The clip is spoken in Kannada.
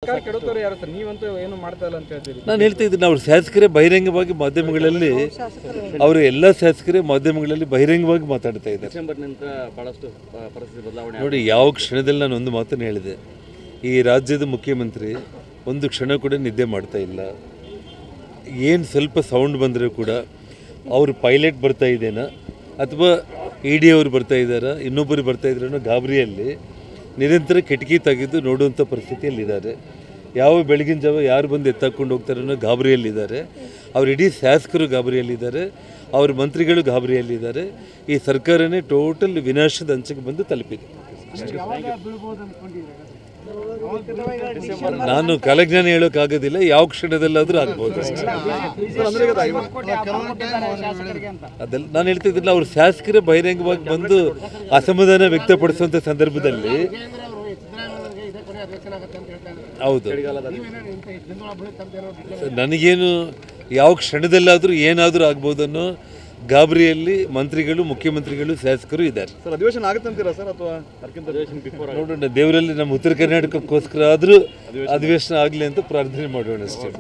ಸರ್ಕಾರ ಕೆಡುತ್ತವರು ಯಾರು ಸರ್? ನೀವಂತೂ ಏನು ಮಾಡ್ತಾ ಇಲ್ಲ ಅಂತ ಹೇಳ್ತೀರಿ. ನಾನು ಹೇಳ್ತಾ ಇದ್ದೀನಿ, ಅವ್ರ ಶಾಸಕರೇ ಬಹಿರಂಗವಾಗಿ ಮಾಧ್ಯಮಗಳಲ್ಲಿ ಅವರು ಎಲ್ಲ ಶಾಸಕರೇ ಮಾಧ್ಯಮಗಳಲ್ಲಿ ಬಹಿರಂಗವಾಗಿ ಮಾತಾಡ್ತಾ ಇದ್ದಾರೆ. ಡಿಸೆಂಬರ್ನಿಂದ ಬಹಳಷ್ಟು ಪರಿಸ್ಥಿತಿ ಬದಲಾವಣೆ ನೋಡಿ, ಯಾವ ಕ್ಷಣದಲ್ಲಿ ನಾನು ಒಂದು ಮಾತನ್ನು ಹೇಳಿದೆ, ಈ ರಾಜ್ಯದ ಮುಖ್ಯಮಂತ್ರಿ ಒಂದು ಕ್ಷಣ ಕೂಡ ನಿದ್ದೆ ಮಾಡ್ತಾ ಇಲ್ಲ. ಏನು ಸ್ವಲ್ಪ ಸೌಂಡ್ ಬಂದರೆ ಕೂಡ ಅವರು ಪೈಲಟ್ ಬರ್ತಾ ಇದ್ದೇನಾ ಅಥವಾ ED ಅವರು ಬರ್ತಾ ಇದ್ದಾರಾ, ಇನ್ನೊಬ್ಬರು ಬರ್ತಾ ಇದ್ದಾರೋ ಗಾಬರಿಯಲ್ಲಿ ನಿರಂತರ ಕಿಟಕಿ ತೆಗೆದು ನೋಡುವಂಥ ಪರಿಸ್ಥಿತಿಯಲ್ಲಿದ್ದಾರೆ. ಯಾವ ಬೆಳಗಿನ ಜಾವ ಯಾರು ಬಂದು ಎತ್ತಾಕೊಂಡು ಹೋಗ್ತಾರೆ ಅನ್ನೋ ಗಾಬರಿಯಲ್ಲಿದ್ದಾರೆ. ಅವ್ರು ಇಡೀ ಶಾಸಕರು ಗಾಬರಿಯಲ್ಲಿದ್ದಾರೆ, ಅವ್ರ ಮಂತ್ರಿಗಳು ಗಾಬರಿಯಲ್ಲಿದ್ದಾರೆ. ಈ ಸರ್ಕಾರನೇ ಟೋಟಲ್ ವಿನಾಶದ ಅಂಚಿಗೆ ಬಂದು ತಲುಪಿದೆ. ನಾನು ಕಾಲಜ್ಞಾನ ಹೇಳೋಕ್ಕಾಗೋದಿಲ್ಲ, ಯಾವ ಕ್ಷಣದಲ್ಲಾದರೂ ಆಗ್ಬೋದು. ಅದೆಲ್ಲ ನಾನು ಹೇಳ್ತಿದ್ದಿಲ್ಲ, ಅವ್ರ ಶಾಸಕರೇ ಬಹಿರಂಗವಾಗಿ ಬಂದು ಅಸಮಾಧಾನ ವ್ಯಕ್ತಪಡಿಸುವಂಥ ಸಂದರ್ಭದಲ್ಲಿ ಹೌದು, ನನಗೇನು ಯಾವ ಕ್ಷಣದಲ್ಲಾದರೂ ಏನಾದರೂ ಆಗ್ಬೋದು ಅನ್ನೋ ಗಾಬರಿಯಲ್ಲಿ ಮಂತ್ರಿಗಳು, ಮುಖ್ಯಮಂತ್ರಿಗಳು, ಶಾಸಕರು ಇದ್ದಾರೆ. ಸರ್, ಅಧಿವೇಶನ ಆಗುತ್ತಂತೀರಾ ಸರ್ ಅಥವಾ ನೋಡೋಣ, ದೇವರಲ್ಲಿ ನಮ್ಮ ಉತ್ತರ ಕರ್ನಾಟಕಕ್ಕೋಸ್ಕರ ಆದರೂ ಅಧಿವೇಶನ ಆಗಲಿ ಅಂತ ಪ್ರಾರ್ಥನೆ ಮಾಡೋಣ ಅಷ್ಟೇ.